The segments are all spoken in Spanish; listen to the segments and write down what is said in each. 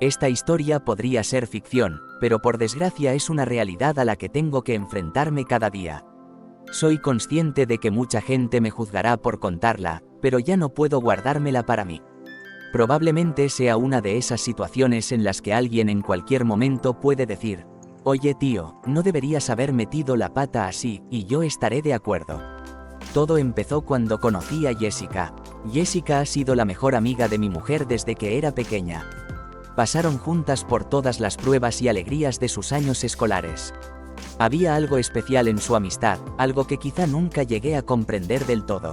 Esta historia podría ser ficción, pero por desgracia es una realidad a la que tengo que enfrentarme cada día. Soy consciente de que mucha gente me juzgará por contarla, pero ya no puedo guardármela para mí. Probablemente sea una de esas situaciones en las que alguien en cualquier momento puede decir: oye tío, no deberías haber metido la pata así, y yo estaré de acuerdo. Todo empezó cuando conocí a Jessica. Jessica ha sido la mejor amiga de mi mujer desde que era pequeña. Pasaron juntas por todas las pruebas y alegrías de sus años escolares. Había algo especial en su amistad, algo que quizá nunca llegué a comprender del todo.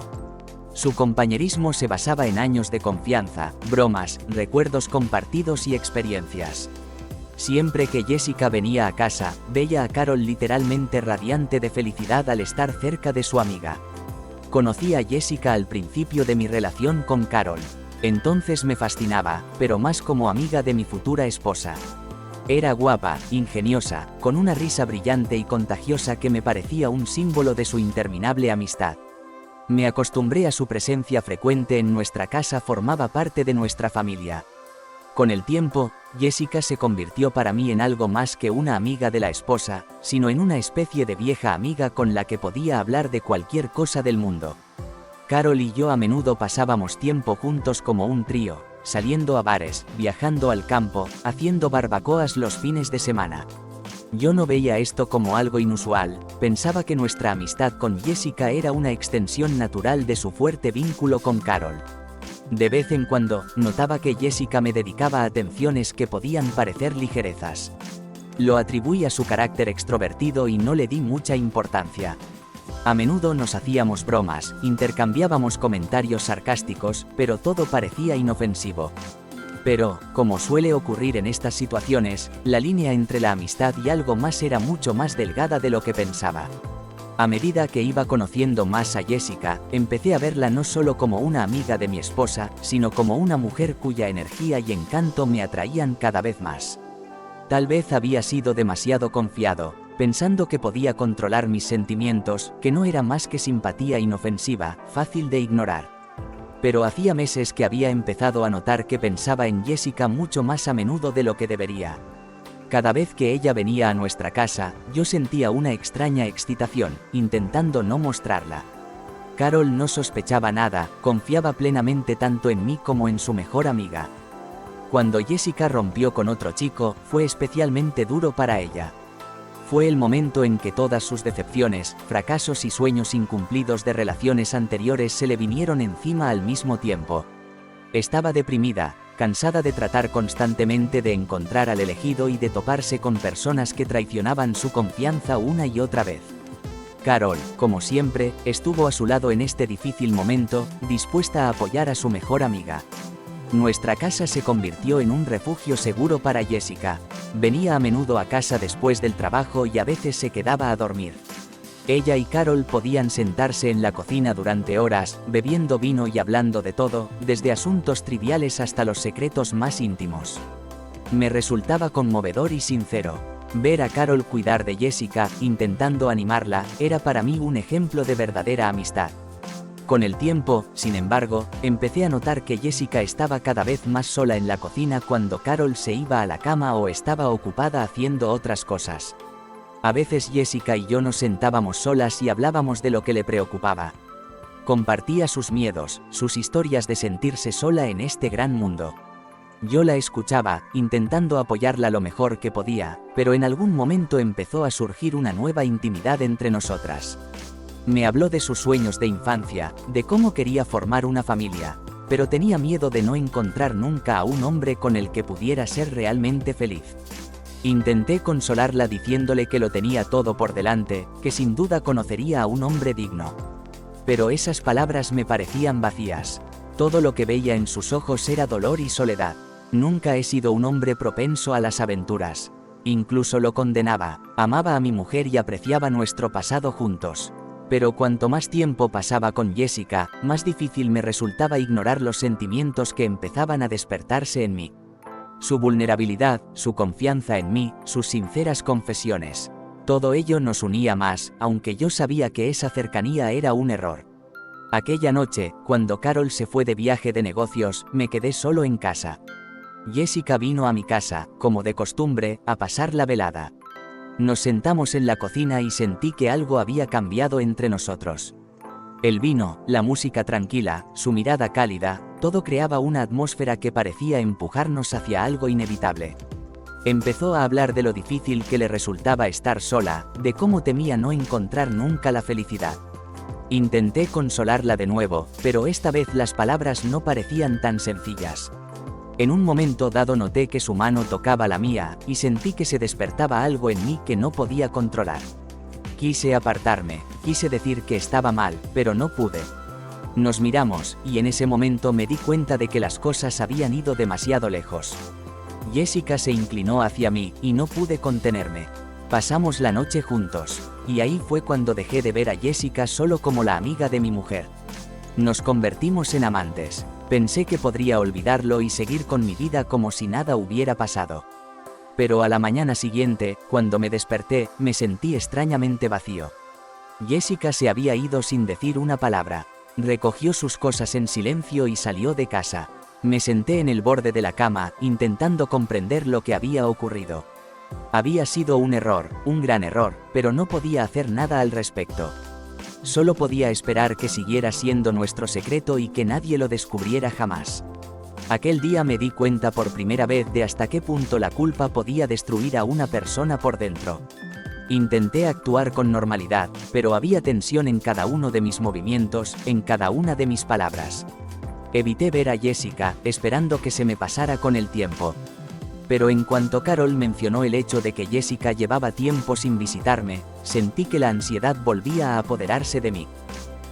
Su compañerismo se basaba en años de confianza, bromas, recuerdos compartidos y experiencias. Siempre que Jessica venía a casa, veía a Carol literalmente radiante de felicidad al estar cerca de su amiga. Conocí a Jessica al principio de mi relación con Carol. Entonces me fascinaba, pero más como amiga de mi futura esposa. Era guapa, ingeniosa, con una risa brillante y contagiosa que me parecía un símbolo de su interminable amistad. Me acostumbré a su presencia frecuente en nuestra casa, formaba parte de nuestra familia. Con el tiempo, Jessica se convirtió para mí en algo más que una amiga de la esposa, sino en una especie de vieja amiga con la que podía hablar de cualquier cosa del mundo. Carol y yo a menudo pasábamos tiempo juntos como un trío, saliendo a bares, viajando al campo, haciendo barbacoas los fines de semana. Yo no veía esto como algo inusual, pensaba que nuestra amistad con Jessica era una extensión natural de su fuerte vínculo con Carol. De vez en cuando, notaba que Jessica me dedicaba atenciones que podían parecer ligerezas. Lo atribuí a su carácter extrovertido y no le di mucha importancia. A menudo nos hacíamos bromas, intercambiábamos comentarios sarcásticos, pero todo parecía inofensivo. Pero, como suele ocurrir en estas situaciones, la línea entre la amistad y algo más era mucho más delgada de lo que pensaba. A medida que iba conociendo más a Jessica, empecé a verla no solo como una amiga de mi esposa, sino como una mujer cuya energía y encanto me atraían cada vez más. Tal vez había sido demasiado confiado, pensando que podía controlar mis sentimientos, que no era más que simpatía inofensiva, fácil de ignorar. Pero hacía meses que había empezado a notar que pensaba en Jessica mucho más a menudo de lo que debería. Cada vez que ella venía a nuestra casa, yo sentía una extraña excitación, intentando no mostrarla. Carol no sospechaba nada, confiaba plenamente tanto en mí como en su mejor amiga. Cuando Jessica rompió con otro chico, fue especialmente duro para ella. Fue el momento en que todas sus decepciones, fracasos y sueños incumplidos de relaciones anteriores se le vinieron encima al mismo tiempo. Estaba deprimida, cansada de tratar constantemente de encontrar al elegido y de toparse con personas que traicionaban su confianza una y otra vez. Carol, como siempre, estuvo a su lado en este difícil momento, dispuesta a apoyar a su mejor amiga. Nuestra casa se convirtió en un refugio seguro para Jessica. Venía a menudo a casa después del trabajo y a veces se quedaba a dormir. Ella y Carol podían sentarse en la cocina durante horas, bebiendo vino y hablando de todo, desde asuntos triviales hasta los secretos más íntimos. Me resultaba conmovedor y sincero. Ver a Carol cuidar de Jessica, intentando animarla, era para mí un ejemplo de verdadera amistad. Con el tiempo, sin embargo, empecé a notar que Jessica estaba cada vez más sola en la cocina cuando Carol se iba a la cama o estaba ocupada haciendo otras cosas. A veces Jessica y yo nos sentábamos solas y hablábamos de lo que le preocupaba. Compartía sus miedos, sus historias de sentirse sola en este gran mundo. Yo la escuchaba, intentando apoyarla lo mejor que podía, pero en algún momento empezó a surgir una nueva intimidad entre nosotras. Me habló de sus sueños de infancia, de cómo quería formar una familia, pero tenía miedo de no encontrar nunca a un hombre con el que pudiera ser realmente feliz. Intenté consolarla diciéndole que lo tenía todo por delante, que sin duda conocería a un hombre digno. Pero esas palabras me parecían vacías. Todo lo que veía en sus ojos era dolor y soledad. Nunca he sido un hombre propenso a las aventuras. Incluso lo condenaba. Amaba a mi mujer y apreciaba nuestro pasado juntos. Pero cuanto más tiempo pasaba con Jessica, más difícil me resultaba ignorar los sentimientos que empezaban a despertarse en mí. Su vulnerabilidad, su confianza en mí, sus sinceras confesiones. Todo ello nos unía más, aunque yo sabía que esa cercanía era un error. Aquella noche, cuando Carol se fue de viaje de negocios, me quedé solo en casa. Jessica vino a mi casa, como de costumbre, a pasar la velada. Nos sentamos en la cocina y sentí que algo había cambiado entre nosotros. El vino, la música tranquila, su mirada cálida, todo creaba una atmósfera que parecía empujarnos hacia algo inevitable. Empezó a hablar de lo difícil que le resultaba estar sola, de cómo temía no encontrar nunca la felicidad. Intenté consolarla de nuevo, pero esta vez las palabras no parecían tan sencillas. En un momento dado noté que su mano tocaba la mía, y sentí que se despertaba algo en mí que no podía controlar. Quise apartarme, quise decir que estaba mal, pero no pude. Nos miramos, y en ese momento me di cuenta de que las cosas habían ido demasiado lejos. Jessica se inclinó hacia mí, y no pude contenerme. Pasamos la noche juntos, y ahí fue cuando dejé de ver a Jessica solo como la amiga de mi mujer. Nos convertimos en amantes. Pensé que podría olvidarlo y seguir con mi vida como si nada hubiera pasado. Pero a la mañana siguiente, cuando me desperté, me sentí extrañamente vacío. Jessica se había ido sin decir una palabra. Recogió sus cosas en silencio y salió de casa. Me senté en el borde de la cama, intentando comprender lo que había ocurrido. Había sido un error, un gran error, pero no podía hacer nada al respecto. Solo podía esperar que siguiera siendo nuestro secreto y que nadie lo descubriera jamás. Aquel día me di cuenta por primera vez de hasta qué punto la culpa podía destruir a una persona por dentro. Intenté actuar con normalidad, pero había tensión en cada uno de mis movimientos, en cada una de mis palabras. Evité ver a Jessica, esperando que se me pasara con el tiempo. Pero en cuanto Carol mencionó el hecho de que Jessica llevaba tiempo sin visitarme, sentí que la ansiedad volvía a apoderarse de mí.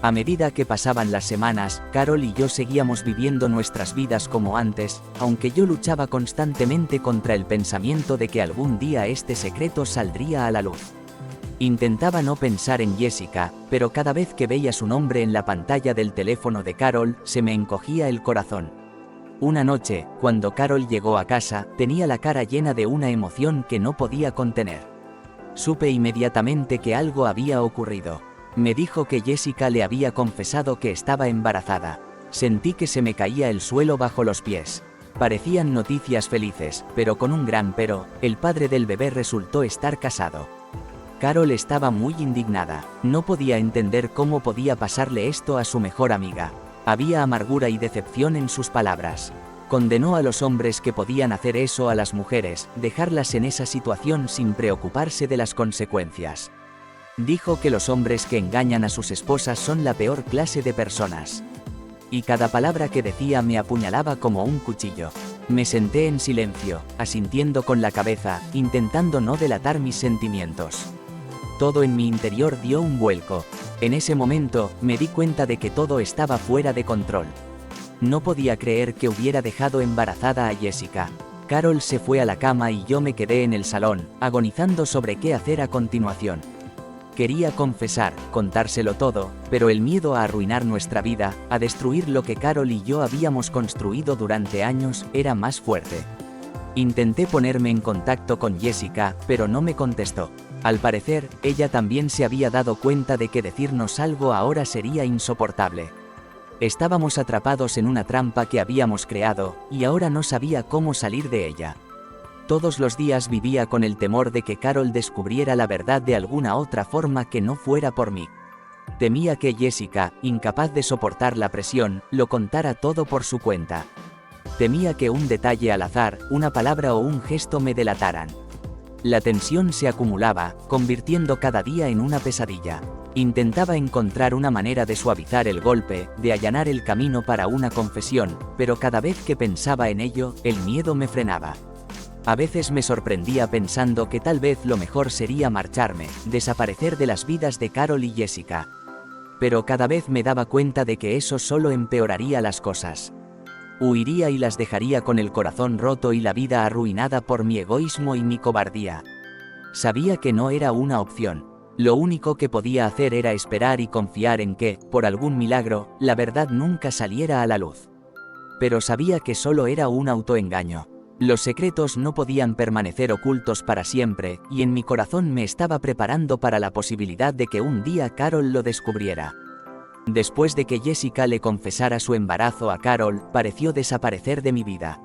A medida que pasaban las semanas, Carol y yo seguíamos viviendo nuestras vidas como antes, aunque yo luchaba constantemente contra el pensamiento de que algún día este secreto saldría a la luz. Intentaba no pensar en Jessica, pero cada vez que veía su nombre en la pantalla del teléfono de Carol, se me encogía el corazón. Una noche, cuando Carol llegó a casa, tenía la cara llena de una emoción que no podía contener. Supe inmediatamente que algo había ocurrido. Me dijo que Jessica le había confesado que estaba embarazada. Sentí que se me caía el suelo bajo los pies. Parecían noticias felices, pero con un gran pero, el padre del bebé resultó estar casado. Carol estaba muy indignada. No podía entender cómo podía pasarle esto a su mejor amiga. Había amargura y decepción en sus palabras. Condenó a los hombres que podían hacer eso a las mujeres, dejarlas en esa situación sin preocuparse de las consecuencias. Dijo que los hombres que engañan a sus esposas son la peor clase de personas. Y cada palabra que decía me apuñalaba como un cuchillo. Me senté en silencio, asintiendo con la cabeza, intentando no delatar mis sentimientos. Todo en mi interior dio un vuelco. En ese momento, me di cuenta de que todo estaba fuera de control. No podía creer que hubiera dejado embarazada a Jessica. Carol se fue a la cama y yo me quedé en el salón, agonizando sobre qué hacer a continuación. Quería confesar, contárselo todo, pero el miedo a arruinar nuestra vida, a destruir lo que Carol y yo habíamos construido durante años, era más fuerte. Intenté ponerme en contacto con Jessica, pero no me contestó. Al parecer, ella también se había dado cuenta de que decirnos algo ahora sería insoportable. Estábamos atrapados en una trampa que habíamos creado, y ahora no sabía cómo salir de ella. Todos los días vivía con el temor de que Carol descubriera la verdad de alguna otra forma que no fuera por mí. Temía que Jessica, incapaz de soportar la presión, lo contara todo por su cuenta. Temía que un detalle al azar, una palabra o un gesto me delataran. La tensión se acumulaba, convirtiendo cada día en una pesadilla. Intentaba encontrar una manera de suavizar el golpe, de allanar el camino para una confesión, pero cada vez que pensaba en ello, el miedo me frenaba. A veces me sorprendía pensando que tal vez lo mejor sería marcharme, desaparecer de las vidas de Carol y Jessica. Pero cada vez me daba cuenta de que eso solo empeoraría las cosas. Huiría y las dejaría con el corazón roto y la vida arruinada por mi egoísmo y mi cobardía. Sabía que no era una opción. Lo único que podía hacer era esperar y confiar en que, por algún milagro, la verdad nunca saliera a la luz. Pero sabía que solo era un autoengaño. Los secretos no podían permanecer ocultos para siempre, y en mi corazón me estaba preparando para la posibilidad de que un día Carol lo descubriera. Después de que Jessica le confesara su embarazo a Carol, pareció desaparecer de mi vida.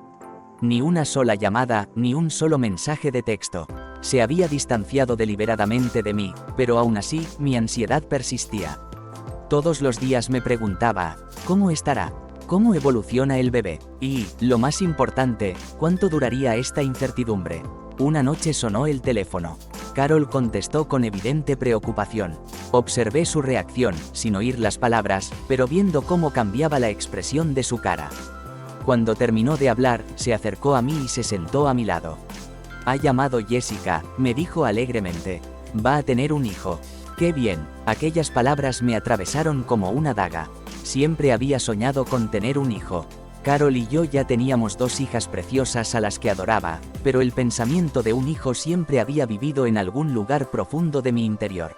Ni una sola llamada, ni un solo mensaje de texto. Se había distanciado deliberadamente de mí, pero aún así, mi ansiedad persistía. Todos los días me preguntaba, ¿cómo estará? ¿Cómo evoluciona el bebé? Y, lo más importante, ¿cuánto duraría esta incertidumbre? Una noche sonó el teléfono. Carol contestó con evidente preocupación. Observé su reacción, sin oír las palabras, pero viendo cómo cambiaba la expresión de su cara. Cuando terminó de hablar, se acercó a mí y se sentó a mi lado. «Ha llamado Jessica», me dijo alegremente. «Va a tener un hijo». «Qué bien», aquellas palabras me atravesaron como una daga. Siempre había soñado con tener un hijo. Carol y yo ya teníamos 2 hijas preciosas a las que adoraba, pero el pensamiento de un hijo siempre había vivido en algún lugar profundo de mi interior.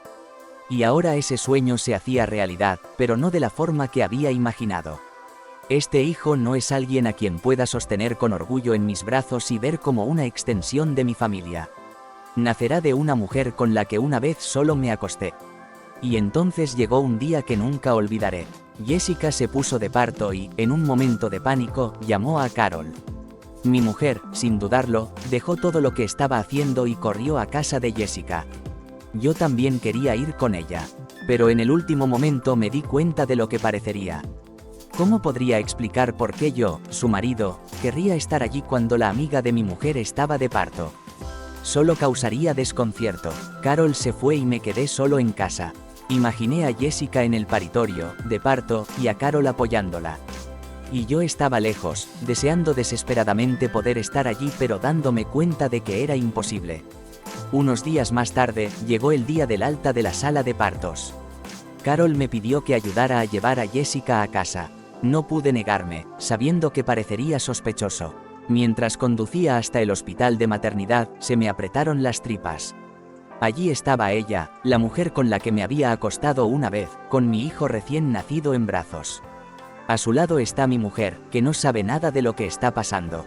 Y ahora ese sueño se hacía realidad, pero no de la forma que había imaginado. Este hijo no es alguien a quien pueda sostener con orgullo en mis brazos y ver como una extensión de mi familia. Nacerá de una mujer con la que una vez solo me acosté. Y entonces llegó un día que nunca olvidaré. Jessica se puso de parto y, en un momento de pánico, llamó a Carol. Mi mujer, sin dudarlo, dejó todo lo que estaba haciendo y corrió a casa de Jessica. Yo también quería ir con ella. Pero en el último momento me di cuenta de lo que parecería. ¿Cómo podría explicar por qué yo, su marido, querría estar allí cuando la amiga de mi mujer estaba de parto? Solo causaría desconcierto. Carol se fue y me quedé solo en casa. Imaginé a Jessica en el paritorio, de parto, y a Carol apoyándola. Y yo estaba lejos, deseando desesperadamente poder estar allí, pero dándome cuenta de que era imposible. Unos días más tarde, llegó el día del alta de la sala de partos. Carol me pidió que ayudara a llevar a Jessica a casa. No pude negarme, sabiendo que parecería sospechoso. Mientras conducía hasta el hospital de maternidad, se me apretaron las tripas. Allí estaba ella, la mujer con la que me había acostado una vez, con mi hijo recién nacido en brazos. A su lado está mi mujer, que no sabe nada de lo que está pasando.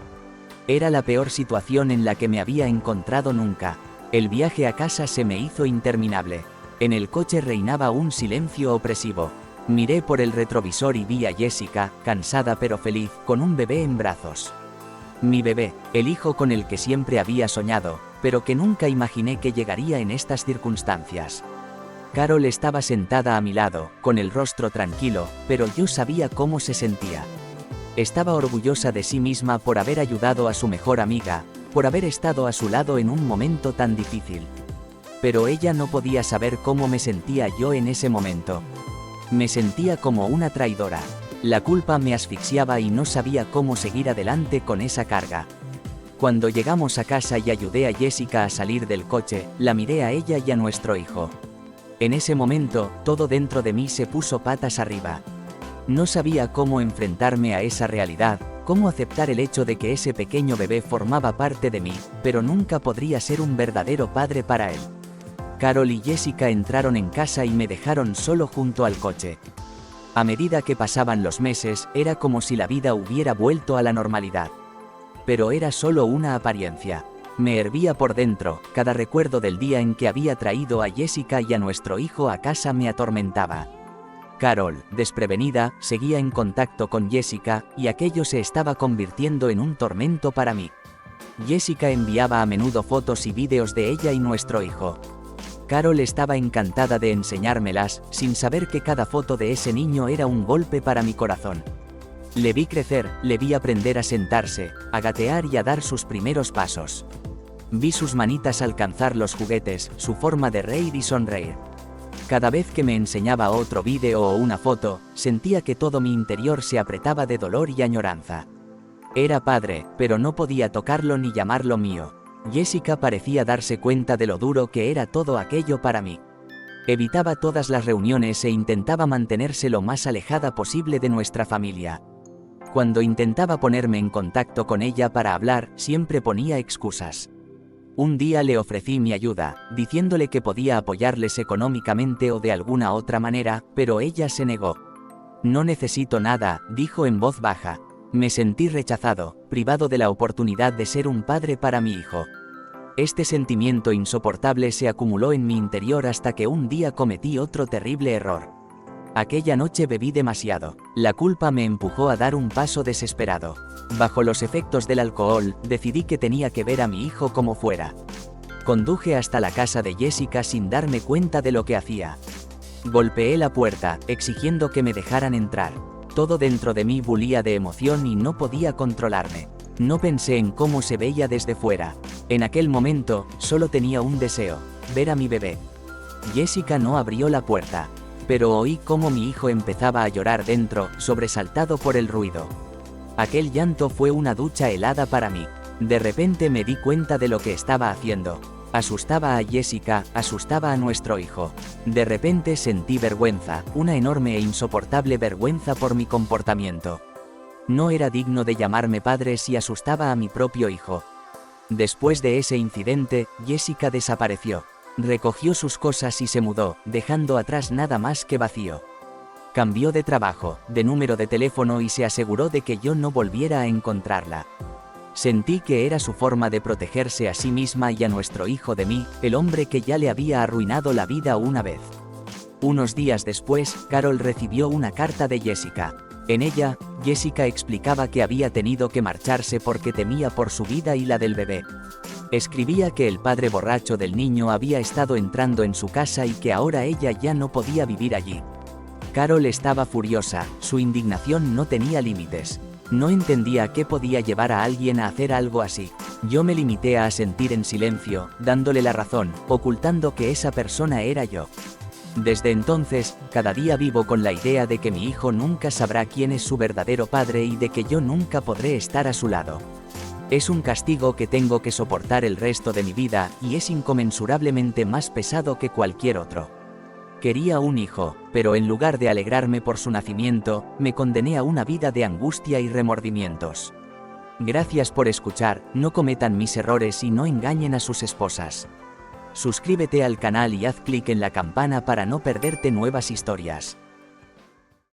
Era la peor situación en la que me había encontrado nunca. El viaje a casa se me hizo interminable. En el coche reinaba un silencio opresivo. Miré por el retrovisor y vi a Jessica, cansada pero feliz, con un bebé en brazos. Mi bebé, el hijo con el que siempre había soñado, pero que nunca imaginé que llegaría en estas circunstancias. Carol estaba sentada a mi lado, con el rostro tranquilo, pero yo sabía cómo se sentía. Estaba orgullosa de sí misma por haber ayudado a su mejor amiga, por haber estado a su lado en un momento tan difícil. Pero ella no podía saber cómo me sentía yo en ese momento. Me sentía como una traidora. La culpa me asfixiaba y no sabía cómo seguir adelante con esa carga. Cuando llegamos a casa y ayudé a Jessica a salir del coche, la miré a ella y a nuestro hijo. En ese momento, todo dentro de mí se puso patas arriba. No sabía cómo enfrentarme a esa realidad, cómo aceptar el hecho de que ese pequeño bebé formaba parte de mí, pero nunca podría ser un verdadero padre para él. Carol y Jessica entraron en casa y me dejaron solo junto al coche. A medida que pasaban los meses, era como si la vida hubiera vuelto a la normalidad. Pero era solo una apariencia. Me hervía por dentro, cada recuerdo del día en que había traído a Jessica y a nuestro hijo a casa me atormentaba. Carol, desprevenida, seguía en contacto con Jessica, y aquello se estaba convirtiendo en un tormento para mí. Jessica enviaba a menudo fotos y vídeos de ella y nuestro hijo. Carol estaba encantada de enseñármelas, sin saber que cada foto de ese niño era un golpe para mi corazón. Le vi crecer, le vi aprender a sentarse, a gatear y a dar sus primeros pasos. Vi sus manitas alcanzar los juguetes, su forma de reír y sonreír. Cada vez que me enseñaba otro vídeo o una foto, sentía que todo mi interior se apretaba de dolor y añoranza. Era padre, pero no podía tocarlo ni llamarlo mío. Jessica parecía darse cuenta de lo duro que era todo aquello para mí. Evitaba todas las reuniones e intentaba mantenerse lo más alejada posible de nuestra familia. Cuando intentaba ponerme en contacto con ella para hablar, siempre ponía excusas. Un día le ofrecí mi ayuda, diciéndole que podía apoyarles económicamente o de alguna otra manera, pero ella se negó. No necesito nada, dijo en voz baja. Me sentí rechazado, privado de la oportunidad de ser un padre para mi hijo. Este sentimiento insoportable se acumuló en mi interior hasta que un día cometí otro terrible error. Aquella noche bebí demasiado. La culpa me empujó a dar un paso desesperado. Bajo los efectos del alcohol, decidí que tenía que ver a mi hijo como fuera. Conduje hasta la casa de Jessica sin darme cuenta de lo que hacía. Golpeé la puerta, exigiendo que me dejaran entrar. Todo dentro de mí bulía de emoción y no podía controlarme. No pensé en cómo se veía desde fuera. En aquel momento, solo tenía un deseo: ver a mi bebé. Jessica no abrió la puerta, pero oí cómo mi hijo empezaba a llorar dentro, sobresaltado por el ruido. Aquel llanto fue una ducha helada para mí. De repente me di cuenta de lo que estaba haciendo. Asustaba a Jessica, asustaba a nuestro hijo. De repente sentí vergüenza, una enorme e insoportable vergüenza por mi comportamiento. No era digno de llamarme padre si asustaba a mi propio hijo. Después de ese incidente, Jessica desapareció. Recogió sus cosas y se mudó, dejando atrás nada más que vacío. Cambió de trabajo, de número de teléfono y se aseguró de que yo no volviera a encontrarla. Sentí que era su forma de protegerse a sí misma y a nuestro hijo de mí, el hombre que ya le había arruinado la vida una vez. Unos días después, Carol recibió una carta de Jessica. En ella, Jessica explicaba que había tenido que marcharse porque temía por su vida y la del bebé. Escribía que el padre borracho del niño había estado entrando en su casa y que ahora ella ya no podía vivir allí. Carol estaba furiosa, su indignación no tenía límites. No entendía qué podía llevar a alguien a hacer algo así. Yo me limité a asentir en silencio, dándole la razón, ocultando que esa persona era yo. Desde entonces, cada día vivo con la idea de que mi hijo nunca sabrá quién es su verdadero padre y de que yo nunca podré estar a su lado. Es un castigo que tengo que soportar el resto de mi vida y es inconmensurablemente más pesado que cualquier otro. Quería un hijo, pero en lugar de alegrarme por su nacimiento, me condené a una vida de angustia y remordimientos. Gracias por escuchar, no cometan mis errores y no engañen a sus esposas. Suscríbete al canal y haz clic en la campana para no perderte nuevas historias.